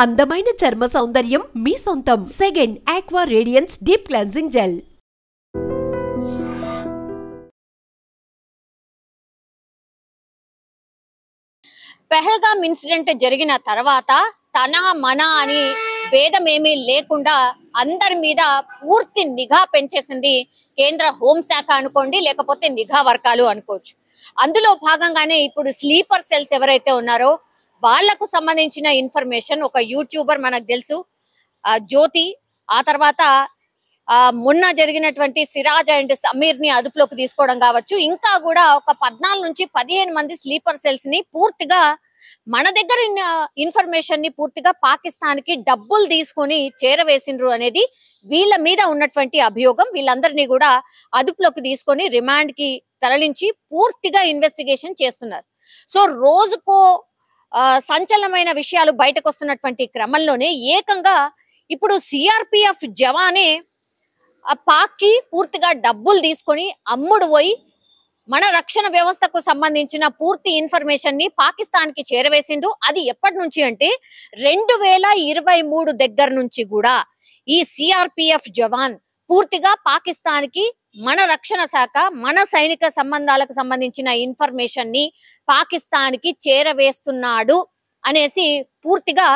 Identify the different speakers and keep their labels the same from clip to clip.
Speaker 1: అందమైన చర్మ సౌందర్యం మీ సొంతం. Second aqua radiance deep cleansing gel.
Speaker 2: Pahalgam incident జరిగిన తర్వాత తన మన అని భేదమేమీ లేకుండా అందరి మీద పూర్తి నిఘా పెంచేసింది కేంద్ర హోంశాఖ అనుకోండి, లేకపోతే నిఘా వర్గాలు అనుకోవచ్చు. అందులో భాగంగానే ఇప్పుడు స్లీపర్ సెల్స్ ఎవరైతే ఉన్నారో వాళ్లకు సంబంధించిన ఇన్ఫర్మేషన్ ఒక యూట్యూబర్ మనకు తెలుసు జ్యోతి, ఆ తర్వాత మొన్న జరిగినటువంటి సిరాజ్ అండ్ సమీర్ ని అదుపులోకి తీసుకోవడం కావచ్చు, ఇంకా కూడా ఒక 14 నుంచి 15 మంది స్లీపర్ సెల్స్ ని పూర్తిగా మన దగ్గర ఇన్ఫర్మేషన్ ని పూర్తిగా పాకిస్తాన్ కి డబ్బులు తీసుకొని చేరవేసిండ్రు అనేది వీళ్ళ మీద ఉన్నటువంటి అభియోగం. వీళ్ళందరినీ కూడా అదుపులోకి తీసుకొని రిమాండ్ కి తరలించి పూర్తిగా ఇన్వెస్టిగేషన్ చేస్తున్నారు. సో రోజుకో సంచలనమైన విషయాలు బయటకు వస్తున్నటువంటి క్రమంలోనే ఏకంగా ఇప్పుడు సిఆర్పిఎఫ్ జవానే పాక్ కి పూర్తిగా డబ్బులు తీసుకొని అమ్ముడు పోయి మన రక్షణ వ్యవస్థకు సంబంధించిన పూర్తి ఇన్ఫర్మేషన్ ని పాకిస్తాన్ కి చేరవేసిండు. అది ఎప్పటి నుంచి అంటే 2023 దగ్గర నుంచి కూడా ఈ సిఆర్పిఎఫ్ జవాన్ పూర్తిగా పాకిస్తాన్ కి మన రక్షణ శాఖ మన సైనిక సంబంధాలకు సంబంధించిన ఇన్ఫర్మేషన్ ని పాకిస్తాన్ కి చేరవేస్తున్నాడు అనేసి పూర్తిగా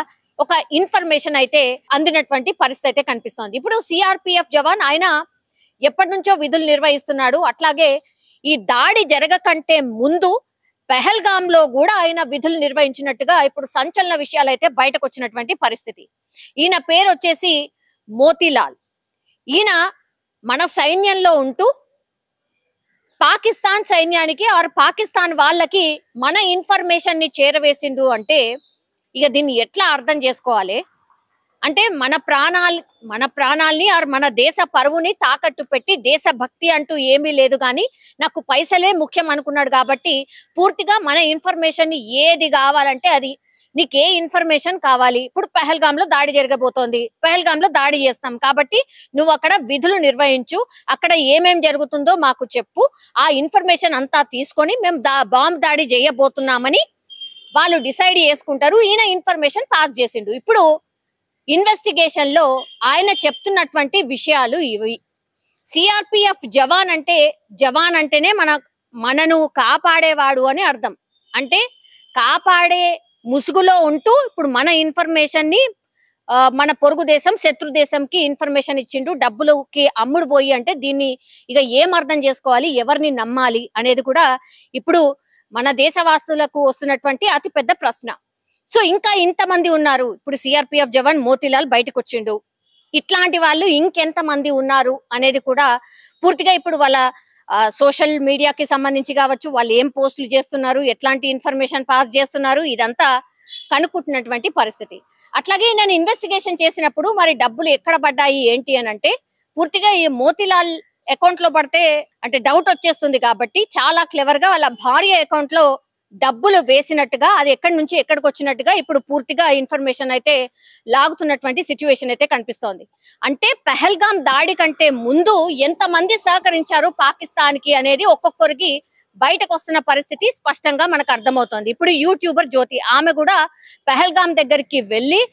Speaker 2: ఒక ఇన్ఫర్మేషన్ అయితే అందినటువంటి పరిస్థితి అయితే కనిపిస్తోంది. ఇప్పుడు సిఆర్పిఎఫ్ జవాన్ ఆయన ఎప్పటి నుంచో విధులు నిర్వహిస్తున్నాడు. అట్లాగే ఈ దాడి జరగకంటే ముందు పెహల్గామ్ లో కూడా ఆయన విధులు నిర్వహించినట్టుగా ఇప్పుడు సంచలన విషయాలు అయితే బయటకు వచ్చినటువంటి పరిస్థితి. ఈయన పేరు వచ్చేసి మోతీలాల్. ఈయన మన సైన్యంలో ఉంటూ పాకిస్తాన్ సైన్యానికి ఆర్ పాకిస్తాన్ వాళ్ళకి మన ఇన్ఫర్మేషన్ ని చేరవేసిండు అంటే ఇక దీన్ని ఎట్లా అర్థం చేసుకోవాలి అంటే మన ప్రాణాల్ని ఆర్ మన దేశ పరువుని తాకట్టు పెట్టి దేశభక్తి అంటూ ఏమీ లేదు కానీ నాకు పైసలే ముఖ్యం అనుకున్నాడు. కాబట్టి పూర్తిగా మన ఇన్ఫర్మేషన్ ని ఏది కావాలంటే అది, నీకు ఏ ఇన్ఫర్మేషన్ కావాలి, ఇప్పుడు పెహల్గామ్ లో దాడి జరగబోతోంది, పెహల్గామ్ లో దాడి చేస్తాం కాబట్టి నువ్వు అక్కడ విధులు నిర్వహించు, అక్కడ ఏమేం జరుగుతుందో మాకు చెప్పు, ఆ ఇన్ఫర్మేషన్ అంతా తీసుకొని మేము బాంబ్ దాడి చేయబోతున్నామని వాళ్ళు డిసైడ్ చేసుకుంటారు. ఈయన ఇన్ఫర్మేషన్ పాస్ చేసిండు. ఇప్పుడు ఇన్వెస్టిగేషన్ లో ఆయన చెప్తున్నటువంటి విషయాలు ఇవి. సిఆర్పిఎఫ్ జవాన్ అంటేనే మనను కాపాడేవాడు అని అర్థం. అంటే కాపాడే ముసుగులో ఉంటూ ఇప్పుడు మన ఇన్ఫర్మేషన్ ని మన పొరుగు దేశం శత్రు దేశంకి ఇన్ఫర్మేషన్ ఇచ్చిండు, డబ్బులకి అమ్ముడు పోయి అంటే దీన్ని ఇక ఏం అర్థం చేసుకోవాలి, ఎవరిని నమ్మాలి అనేది కూడా ఇప్పుడు మన దేశవాసులకు వస్తున్నటువంటి అతి పెద్ద ప్రశ్న. సో ఇంకా ఇంతమంది ఉన్నారు. ఇప్పుడు సిఆర్పిఎఫ్ జవాన్ మోతీలాల్ బయటకు వచ్చిండు. ఇట్లాంటి వాళ్ళు ఇంకెంత మంది ఉన్నారు అనేది కూడా పూర్తిగా ఇప్పుడు వాళ్ళ సోషల్ మీడియాకి సంబంధించి కావచ్చు, వాళ్ళు ఏం పోస్టులు చేస్తున్నారు, ఎట్లాంటి ఇన్ఫర్మేషన్ పాస్ చేస్తున్నారు, ఇదంతా కనుక్కుంటున్నటువంటి పరిస్థితి. అట్లాగే నేను ఇన్వెస్టిగేషన్ చేసినప్పుడు మరి డబ్బులు ఎక్కడ పడ్డాయి ఏంటి అని అంటే పూర్తిగా ఈ మోతీలాల్ అకౌంట్ లో పడితే అంటే డౌట్ వచ్చేస్తుంది. కాబట్టి చాలా క్లెవర్ గా వాళ్ళ భార్య అకౌంట్ లో డబ్బులు వేసినట్టుగా, అది ఎక్కడి నుంచి ఎక్కడికి వచ్చినట్టుగా ఇప్పుడు పూర్తిగా ఇన్ఫర్మేషన్ అయితే లాగుతున్నటువంటి సిచ్యువేషన్ అయితే కనిపిస్తోంది. అంటే పెహల్గామ్ దాడి కంటే ముందు ఎంతమంది సహకరించారు పాకిస్తాన్ కి అనేది ఒక్కొక్కరికి బయటకు వస్తున్న పరిస్థితి స్పష్టంగా మనకు అర్థమవుతోంది. ఇప్పుడు యూట్యూబర్ జ్యోతి, ఆమె కూడా పెహల్గామ్ దగ్గరికి వెళ్ళి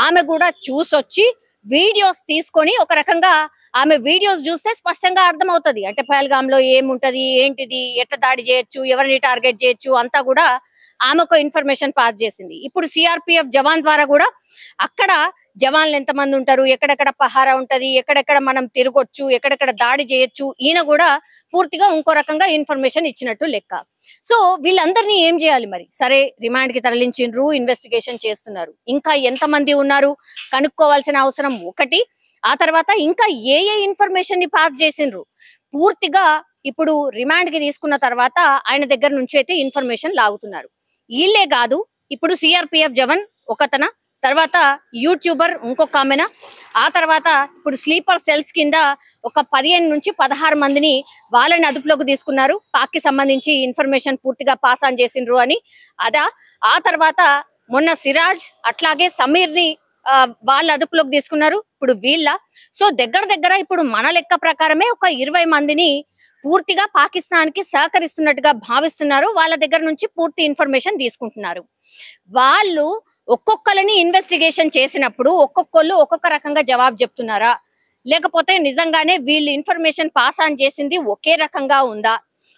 Speaker 2: ఆమె కూడా చూసొచ్చి వీడియోస్ తీసుకొని ఒక రకంగా ఆమె వీడియోస్ చూస్తే స్పష్టంగా అర్థమవుతుంది. అంటే పెహల్గామ్ లో ఏముంటది, ఏంటిది, ఎట్లా దాడి చేయొచ్చు, ఎవరిని టార్గెట్ చేయొచ్చు అంతా కూడా ఆమెకు ఇన్ఫర్మేషన్ పాస్ చేసింది. ఇప్పుడు సిఆర్పిఎఫ్ జవాన్ ద్వారా కూడా అక్కడ జవాన్లు ఎంతమంది ఉంటారు, ఎక్కడెక్కడ పహారా ఉంటది, ఎక్కడెక్కడ మనం తిరగొచ్చు, ఎక్కడెక్కడ దాడి చేయొచ్చు, ఈయన కూడా పూర్తిగా ఇంకో రకంగా ఇన్ఫర్మేషన్ ఇచ్చినట్టు లెక్క. సో వీళ్ళందరినీ ఏం చేయాలి మరి? సరే రిమాండ్ కి తరలించిండ్రు, ఇన్వెస్టిగేషన్ చేస్తున్నారు. ఇంకా ఎంతమంది ఉన్నారు కనుక్కోవాల్సిన అవసరం ఒకటి. ఆ తర్వాత ఇంకా ఏ ఇన్ఫర్మేషన్ ని పాస్ చేసిండ్రు పూర్తిగా ఇప్పుడు రిమాండ్ కి తీసుకున్న తర్వాత ఆయన దగ్గర నుంచి అయితే ఇన్ఫర్మేషన్ లాగుతున్నారు. వీళ్ళే కాదు, ఇప్పుడు సిఆర్పిఎఫ్ జవాన్ ఒకతన, తర్వాత యూట్యూబర్ ఇంకొక ఆమెన, ఆ తర్వాత ఇప్పుడు స్లీపర్ సెల్స్ కింద ఒక 15 నుంచి 16 మందిని వాళ్ళని అదుపులోకి తీసుకున్నారు. పాక్ కి సంబంధించి ఇన్ఫర్మేషన్ పూర్తిగా పాస్ ఆన్ చేసిండ్రు అని. ఆ తర్వాత మొన్న సిరాజ్ అట్లాగే సమీర్ ని వాళ్ళ అదుపులోకి తీసుకున్నారు, ఇప్పుడు వీళ్ళ. సో దగ్గర ఇప్పుడు మన లెక్క ప్రకారమే ఒక 20 మందిని పూర్తిగా పాకిస్తాన్ కి సహకరిస్తున్నట్టుగా భావిస్తున్నారు. వాళ్ళ దగ్గర నుంచి పూర్తి ఇన్ఫర్మేషన్ తీసుకుంటున్నారు. వాళ్ళు ఒక్కొక్కరిని ఇన్వెస్టిగేషన్ చేసినప్పుడు ఒక్కొక్కళ్ళు ఒక్కొక్క రకంగా జవాబు చెప్తున్నారా, లేకపోతే నిజంగానే వీళ్ళు ఇన్ఫర్మేషన్ పాస్ ఆన్ చేసింది ఒకే రకంగా ఉందా,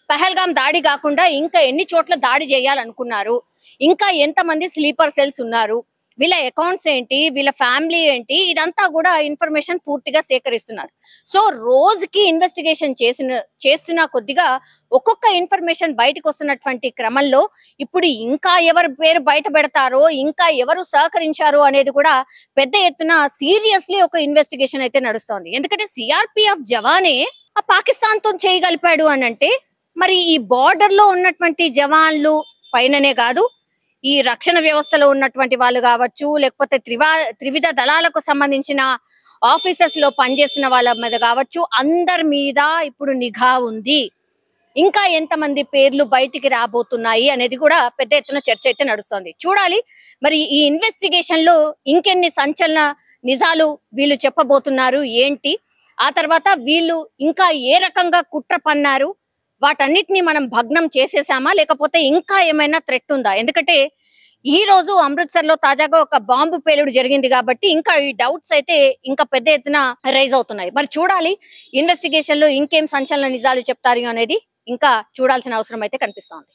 Speaker 2: పహల్గాం దాడి కాకుండా ఇంకా ఎన్ని చోట్ల దాడి చేయాలనుకున్నారు, ఇంకా ఎంతమంది స్లీపర్ సెల్స్ ఉన్నారు, వీళ్ళ అకౌంట్స్ ఏంటి, వీళ్ళ ఫ్యామిలీ ఏంటి, ఇదంతా కూడా ఇన్ఫర్మేషన్ పూర్తిగా సేకరిస్తున్నారు. సో రోజుకి ఇన్వెస్టిగేషన్ చేస్తున్న కొద్దిగా ఒక్కొక్క ఇన్ఫర్మేషన్ బయటకు వస్తున్నటువంటి క్రమంలో ఇప్పుడు ఇంకా ఎవరు పేరు బయట పెడతారో, ఇంకా ఎవరు సహకరించారో అనేది కూడా పెద్ద ఎత్తున సీరియస్లీ ఒక ఇన్వెస్టిగేషన్ అయితే నడుస్తోంది. ఎందుకంటే సిఆర్పిఎఫ్ జవానే ఆ పాకిస్తాన్ తో చేయగలిపాడు అని అంటే మరి ఈ బార్డర్ లో ఉన్నటువంటి జవాన్లు పైననే కాదు, ఈ రక్షణ వ్యవస్థలో ఉన్నటువంటి వాళ్ళు కావచ్చు, లేకపోతే త్రివిధ దళాలకు సంబంధించిన ఆఫీసర్స్ లో పనిచేస్తున్న వాళ్ళ మీద కావచ్చు, అందరి మీద ఇప్పుడు నిఘా ఉంది. ఇంకా ఎంతమంది పేర్లు బయటికి రాబోతున్నాయి అనేది కూడా పెద్ద ఎత్తున చర్చ అయితే నడుస్తోంది. చూడాలి మరి ఈ ఇన్వెస్టిగేషన్ లో ఇంకెన్ని సంచలన నిజాలు వీళ్ళు చెప్పబోతున్నారు ఏంటి, ఆ తర్వాత వీళ్ళు ఇంకా ఏ రకంగా కుట్ర పన్నారు, వాటన్నిటిని మనం భగ్నం చేసేసామా, లేకపోతే ఇంకా ఏమైనా థ్రెట్ ఉందా? ఎందుకంటే ఈ రోజు అమృత్సర్ లో తాజాగా ఒక బాంబు పేలుడు జరిగింది కాబట్టి ఇంకా ఈ డౌట్స్ అయితే ఇంకా పెద్ద ఎత్తున రైజ్ అవుతున్నాయి. మరి చూడాలి ఇన్వెస్టిగేషన్ లో ఇంకేం సంచలన నిజాలు చెప్తారు అనేది ఇంకా చూడాల్సిన అవసరం అయితే కనిపిస్తోంది.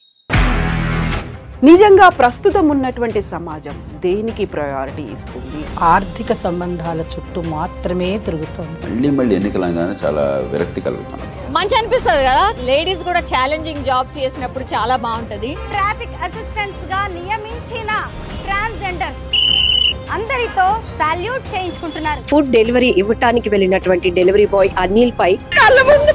Speaker 3: నిజంగా ప్రస్తుతం ఉన్నటువంటి సమాజం దేనికి ప్రయారిటీ ఇస్తుంది?
Speaker 4: ఆర్థిక సంబంధాల చుట్టూ మాత్రమే తిరుగుతుంది.
Speaker 5: మళ్ళీ ఎన్నికలంగానే చాలా విరక్తి కలుగుతాం.
Speaker 2: మంచి అనిపిస్తుంది కదా, లేడీస్ కూడా ఛాలెంజింగ్ జాబ్స్ చేసినప్పుడు చాలా బాగుంటది.
Speaker 6: ట్రాఫిక్ అసిస్టెంట్స్ గా నియమించిన ట్రాన్స్జెండర్స్ అందరితో సాల్యూట్ చేయించుకుంటున్నారు.
Speaker 7: ఫుడ్ డెలివరీ ఇవ్వటానికి వెళ్ళినటువంటి డెలివరీ బాయ్ అనిల్ పై కళ్ళ ముందు